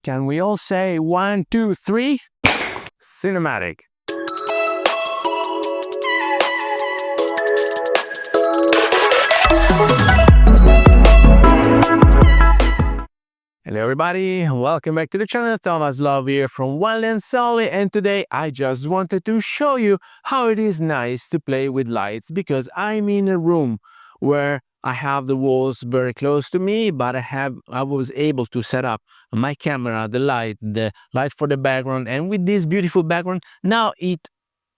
Can we all say 1, 2, 3? Cinematic. Hello everybody, welcome back to the channel. Thomas Love here from One Lens Solely, and today I just wanted to show you how it is nice to play with lights, because I'm in a room where I have the walls very close to me, but I was able to set up my camera, the light for the background, and with this beautiful background, now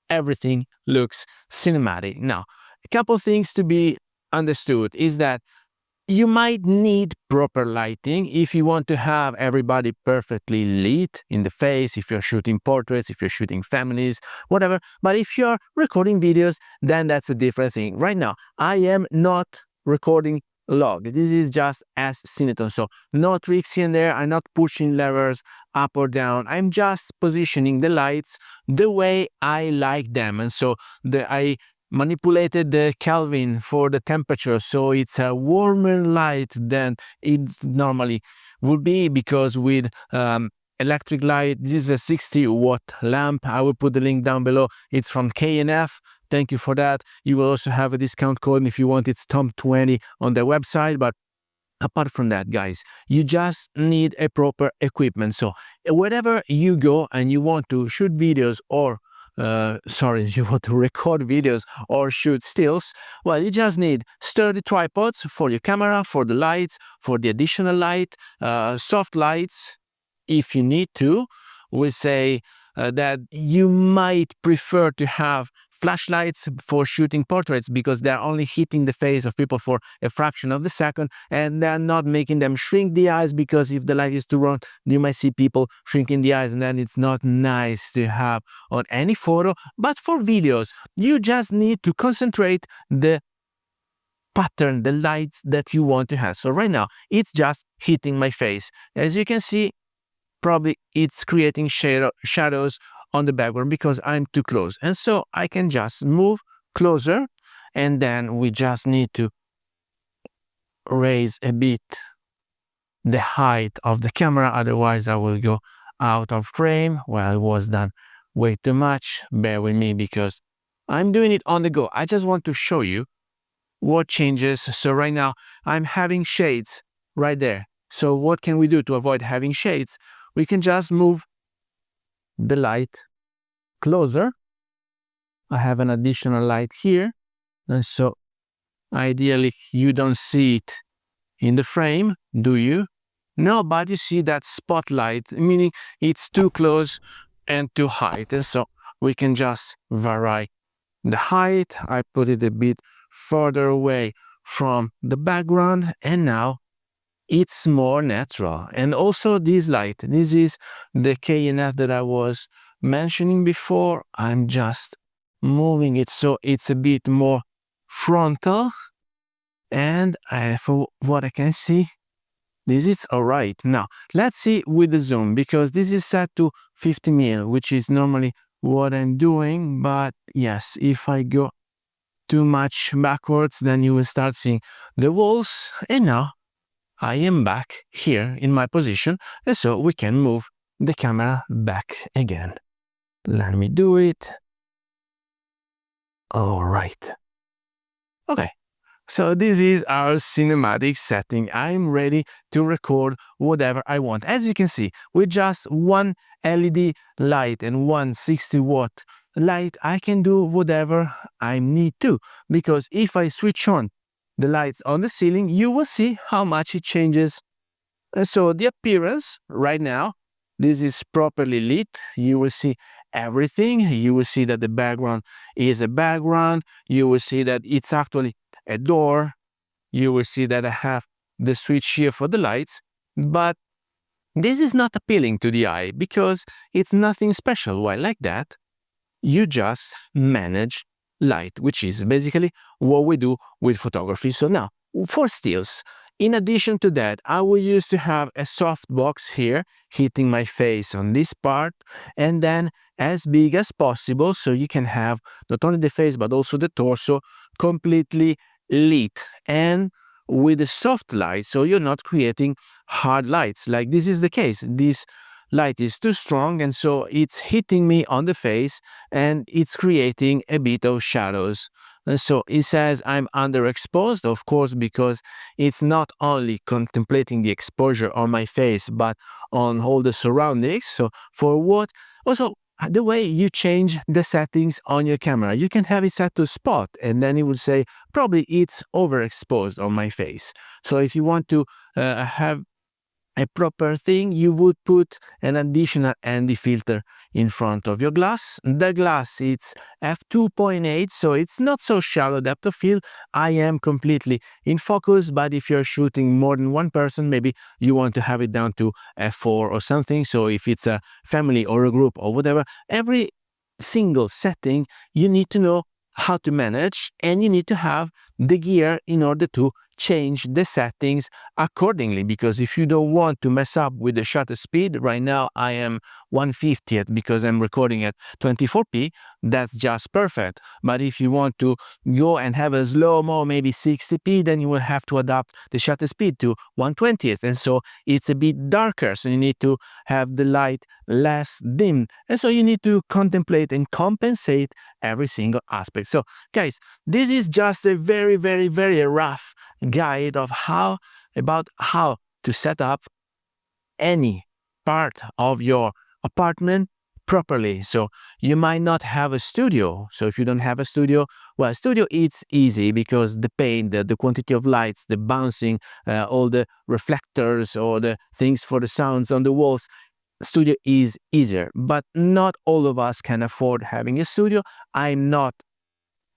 everything looks cinematic. Now, a couple things to be understood is that you might need proper lighting if you want to have everybody perfectly lit in the face, if you're shooting portraits, if you're shooting families, whatever. But if you're recording videos, then that's a different thing. Right now, I am not recording log. This is just as cinetone. So no tricks here and there. I'm not pushing levers up or down. I'm just positioning the lights the way I like them. And so I manipulated the Kelvin for the temperature, so it's a warmer light than it normally would be, because with electric light, this is a 60-watt lamp. I will put the link down below. It's from K&F. Thank you for that. You will also have a discount code, and if you want, it's Tom20 on their website. But apart from that, guys, you just need a proper equipment. So wherever you go and you want to shoot videos or you want to record videos or shoot stills, well, you just need sturdy tripods for your camera, for the lights, for the additional light, soft lights if you need to. We say that you might prefer to have flashlights for shooting portraits, because they're only hitting the face of people for a fraction of the second, and they're not making them shrink the eyes, because if the light is too wrong, you might see people shrinking the eyes, and then it's not nice to have on any photo. But for videos, you just need to concentrate the pattern, the lights that you want to have. So right now, it's just hitting my face. As you can see, probably it's creating shadows on the background because I'm too close, and so I can just move closer, and then we just need to raise a bit the height of the camera, otherwise I will go out of frame. Well, it was done way too much. Bear with me because I'm doing it on the go. I just want to show you what changes. So right now I'm having shades right there. So what can we do to avoid having shades? We can just move the light closer. I have an additional light here, and so ideally you don't see it in the frame, do you? No, but you see that spotlight, meaning it's too close and too high, and so we can just vary the height. I put it a bit further away from the background, and now it's more natural. And also this light, this is the K&F that I was mentioning before. I'm just moving it so it's a bit more frontal, and for what I can see, this is all right. Now let's see with the zoom, because this is set to 50 mil, which is normally what I'm doing. But yes, if I go too much backwards, then you will start seeing the walls. And now I am back here in my position, and so we can move the camera back again. Let me do it. All right. Okay. So this is our cinematic setting. I'm ready to record whatever I want. As you can see, with just one LED light and one 60-watt light, I can do whatever I need to, because if I switch on the lights on the ceiling, you will see how much it changes. So the appearance right now, this is properly lit. You will see everything. You will see that the background is a background. You will see that it's actually a door. You will see that I have the switch here for the lights, but this is not appealing to the eye because it's nothing special. Why like that? You just manage light, which is basically what we do with photography. So now for stills, in addition to that, I will use to have a soft box here hitting my face on this part, and then as big as possible, so you can have not only the face but also the torso completely lit and with a soft light, so you're not creating hard lights. Like this is the case. This light is too strong, and so it's hitting me on the face and it's creating a bit of shadows. And so it says I'm underexposed, of course, because it's not only contemplating the exposure on my face, but on all the surroundings. So for what? Also, the way you change the settings on your camera, you can have it set to spot, and then it will say probably it's overexposed on my face. So if you want to have a proper thing, you would put an additional ND filter in front of your glass. The glass it's f2.8, so it's not so shallow depth of field. I am completely in focus, but if you're shooting more than one person, maybe you want to have it down to f4 or something. So if it's a family or a group or whatever, every single setting you need to know how to manage, and you need to have the gear in order to change the settings accordingly, because if you don't want to mess up with the shutter speed, right now I am 1/50th because I'm recording at 24p, that's just perfect. But if you want to go and have a slow-mo, maybe 60p, then you will have to adapt the shutter speed to 1/20th, and so it's a bit darker, so you need to have the light less dim, and so you need to contemplate and compensate every single aspect. So guys, this is just a very, very, very rough guide of how to set up any part of your apartment properly. So you might not have a studio. So if you don't have a studio, well, studio it's easy because the paint, the quantity of lights, the bouncing, all the reflectors or the things for the sounds on the walls, studio is easier. But not all of us can afford having a studio. I'm not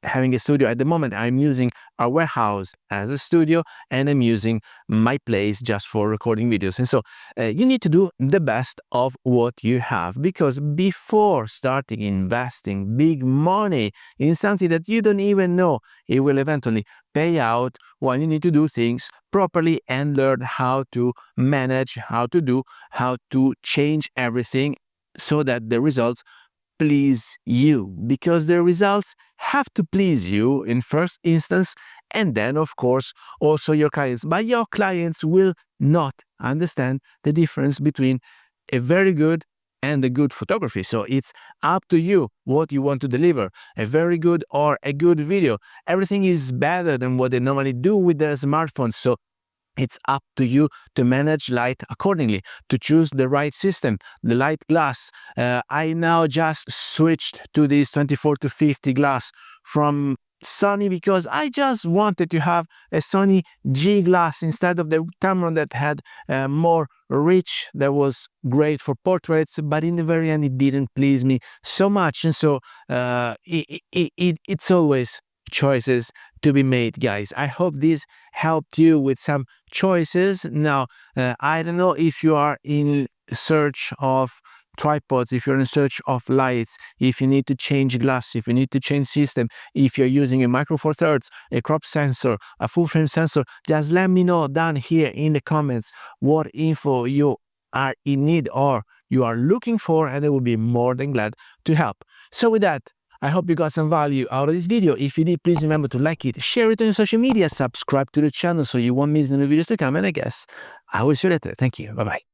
having a studio at the moment. I'm using our warehouse as a studio, and I'm using my place just for recording videos. And so you need to do the best of what you have, because before starting investing big money in something that you don't even know it will eventually pay out, well, you need to do things properly and learn how to manage, how to change everything so that the results please you, because the results have to please you in first instance, and then of course also your clients. But your clients will not understand the difference between a very good and a good photography. So it's up to you what you want to deliver, a very good or a good video. Everything is better than what they normally do with their smartphones. So it's up to you to manage light accordingly, to choose the right system, the light glass. I now just switched to this 24-50 glass from Sony because I just wanted to have a Sony G glass instead of the Tamron that had more reach, that was great for portraits, but in the very end it didn't please me so much. And so it's always choices to be made, guys. I hope this helped you with some choices. Now, I don't know if you are in search of tripods, if you're in search of lights, if you need to change glass, if you need to change system, if you're using a micro four thirds, a crop sensor, a full frame sensor, just let me know down here in the comments what info you are in need or you are looking for, and I will be more than glad to help. So with that, I hope you got some value out of this video. If you did, please remember to like it, share it on your social media, subscribe to the channel so you won't miss any videos to come, and I guess I will see you later. Thank you. Bye-bye.